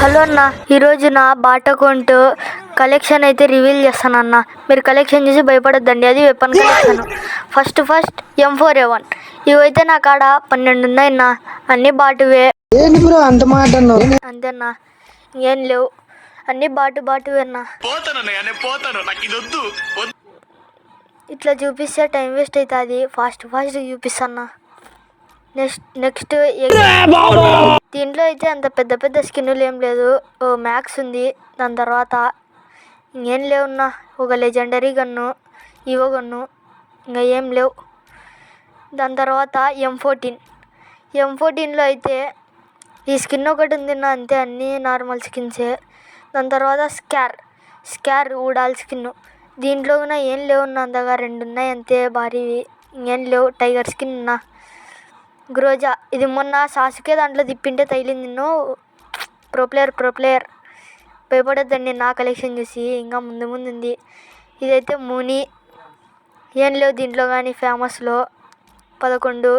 Hello అన్న, ఈరోజు నా బాట్ అకౌంట్ కలెక్షన్ అయితే రివీల్ చేస్తాను అన్న. మీరు కలెక్షన్ చేసి భయపడొద్దండి. అది వెపన్ కలెక్షన్. ఫస్ట్ M4A1 ఇవైతే నా కాడ 12 ఉన్నాయన్న. అన్ని బాటువే. అంతేనా, ఇంకేం లేవు, అన్ని బాటువే అన్న. ఇట్లా చూపిస్తే టైం వేస్ట్ అవుతుంది. ఫాస్ట్ చూపిస్తాను. నెక్స్ట్ దీంట్లో అయితే అంత పెద్ద స్కిన్నులు ఏం లేదు. మ్యాక్స్ ఉంది. దాని తర్వాత ఇంకేం లేవున్నా, ఒక లెజెండరీ గన్ను, ఈవో గన్ను, ఇంకా ఏం లేవు. దాని తర్వాత M14లో అయితే ఈ స్కిన్ ఒకటి ఉంది నా, అంతే. అన్నీ నార్మల్ స్కిన్సే. దాని తర్వాత స్కార్ ఊడాల్ స్కిన్. దీంట్లో కూడా ఏం లేవు అంతగా, 2 ఉన్నాయి అంతే భారీవి. ఇంకేం లేవు. టైగర్ స్కిన్ ఉన్నా. గ్రోజా ఇది మొన్న సాసుకే దాంట్లో తిప్పింటే తగిలింది. నిన్ను ప్రో ప్లేయర్ భయపడద్దండి నా కలెక్షన్ చూసి. ఇంకా ముందు ఉంది. ఇదైతే ముని. ఏం లేవు దీంట్లో కానీ ఫేమస్లో. 11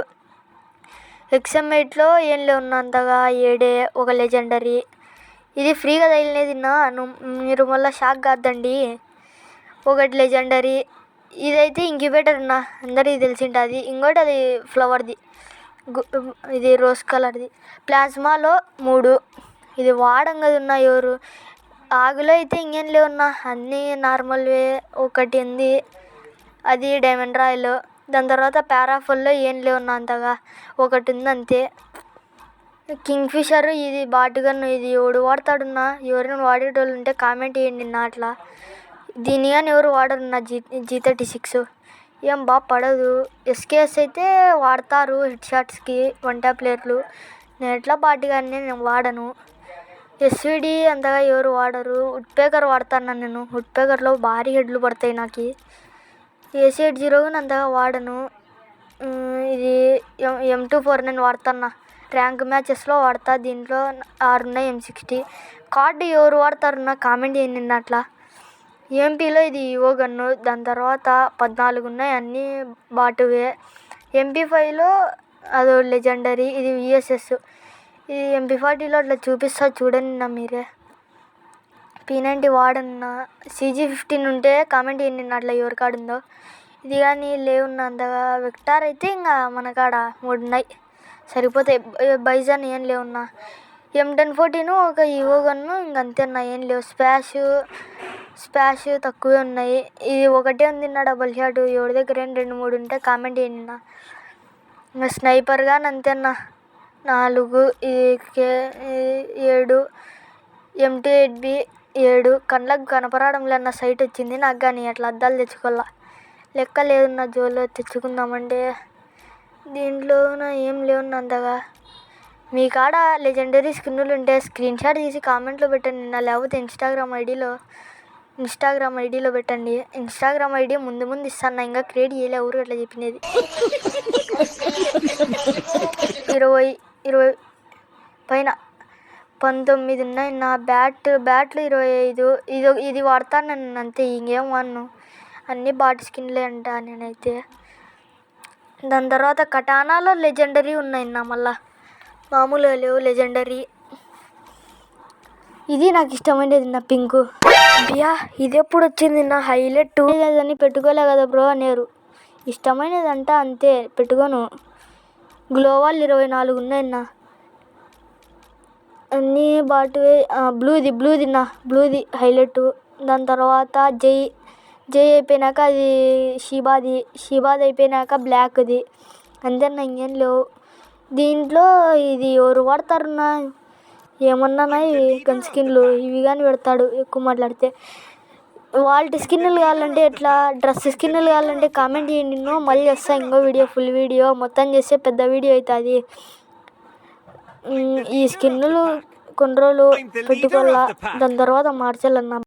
XM8లో ఏం లేవు అంతగా, 7 ఒక లెజెండరీ. ఇది ఫ్రీగా తగిలినది నా, మీరు మళ్ళీ షాక్ కాద్దండి. ఒకటి లెజెండరీ. ఇదైతే ఇంక్యుబేటర్ నా, అందరికీ తెలిసింటుంది. ఇంకోటి అది ఫ్లవర్ది, ఇది రోజ్ కలర్ది. ప్లాస్మాలో 3. ఇది వాడంగా ఉన్నాయి ఎవరు. ఆగులో అయితే ఇంకేం లేవున్నా, అన్నీ నార్మల్వే. ఒకటి ఉంది, అది డైమండ్ రాయల్. దాని తర్వాత పారాఫుల్లో ఏం లేవున్నా అంతగా, ఒకటి ఉంది అంతే. కింగ్ ఫిషర్ ఇది బాటుగన్ను. ఇది ఎవడు వాడతాడున్నా, ఎవరైనా వాడేటోళ్ళు ఉంటే కామెంట్ చేయండి నా. అట్లా దీన్ని కానీ ఎవరు వాడరున్నా. G36 ఏం బాగా పడదు. SKS అయితే వాడతారు హెడ్ షాట్స్కి, 1 ట్యాప్ ప్లేయర్లు. నేను ఎట్లా బాటుగానే నేను వాడను. SVD అంతగా ఎవరు వాడరు. వుడ్ పేకర్ వాడతాను నేను. వుడ్ పేకర్లో భారీ హెడ్లు పడతాయి నాకు. AC80 అంతగా వాడను. ఇది M24 నేను వాడతాను. ర్యాంక్ మ్యాచెస్లో వాడతా. దీంట్లో 6 ఉన్నాయి. M60 కార్డు ఎవరు వాడతారు కామెంట్ చేయండి అట్లా. ఎంపీలో ఇది ఈవో గన్ను. దాని తర్వాత 14 ఉన్నాయి, అన్నీ బాటువే. MP5లో అదో లెజెండరీ. ఇది VSS. ఇది MP40లో అట్లా చూపిస్తా చూడండి నా మీరే. P90 వాడన్నా. CG15 ఉంటే కామెంట్ చేయండి అట్లా ఎవరి కాడ ఉందో. ఇది కానీ లేవున్నా అంతగా. వెక్టార్ అయితే ఇంకా మన కాడ 3 ఉన్నాయి, సరిపోతాయి. బైజాన్ ఏం లేవున్నా. M1014 ఒక ఈవో గన్ను, ఇంకంతే అన్నా. ఏం లేవు. స్పాష్ తక్కువే ఉన్నాయి. ఇది ఒకటే ఉంది నా, డబల్ షాట్. ఎవరి దగ్గర 2-3 ఉంటే కామెంట్ చేయండి నా. ఇంకా స్నైపర్ కానీ అంతే అన్న, 4. ఇది 7 M28B 7. కళ్ళకు కనపడడం లేదన్న, సైట్ వచ్చింది నాకు కానీ. అట్లా అద్దాలు తెచ్చుకోవాలా, లెక్క లేదన్న. జోలో తెచ్చుకుందామంటే దీంట్లో ఏం లేవున్నా అంతగా. మీ కాడ లెజెండరీ స్కిన్నులు ఉంటే స్క్రీన్ షాట్ తీసి కామెంట్లో పెట్టండి నా, లేకపోతే ఇన్స్టాగ్రామ్ ఐడిలో పెట్టండి. ఇన్స్టాగ్రామ్ ఐడి ముందు ఇస్తాను. ఇంకా క్రియేట్ చేయలే, ఎవరు అట్లా చెప్పినది. 20 పైన 19 ఉన్నాయి నా. బ్యాట్లు 25. ఇది వాడతాను నేను అంతే, ఇంకేం వాడను. అన్నీ బాట్ స్కిన్లే అంట నేనైతే. దాని తర్వాత కటానాలో లెజెండరీ ఉన్నాయి నా, మళ్ళా మామూలుగా లేవు లెజెండరీ. ఇది నాకు ఇష్టమైనది నా, పింకు. బియా ఇది ఎప్పుడు వచ్చింది నా, హైలైట్ అని పెట్టుకోలే కదా బ్రో అనేరు. ఇష్టమైనది అంట అంతే, పెట్టుకోను. గ్లోవాల్ 24 ఉన్నాయి నా, అన్నీ బాటువే. బ్లూది హైలైట్. దాని తర్వాత జై అయిపోయినాక అది షిబాది అయిపోయినాక బ్లాక్ది, అంతేనా. ఇంకేం లేవు దీంట్లో. ఇది ఎవరు వాడతారున్నా, ఏమన్నా ఇవి గన్ స్కిన్లు ఇవి కానీ పెడతాడు ఎక్కువ మాట్లాడితే. వాళ్ళ స్కిన్నులు కావాలంటే ఎట్లా, డ్రెస్ స్కిన్నులు కావాలంటే కామెంట్ చేయండి. మళ్ళీ చేస్తా ఇంకో వీడియో, ఫుల్ వీడియో మొత్తం చేస్తే పెద్ద వీడియో అవుతుంది. ఈ స్కిన్నులు కొన్ని రోజులు పెట్టుకోవాలా, దాని తర్వాత మార్చాలన్నా.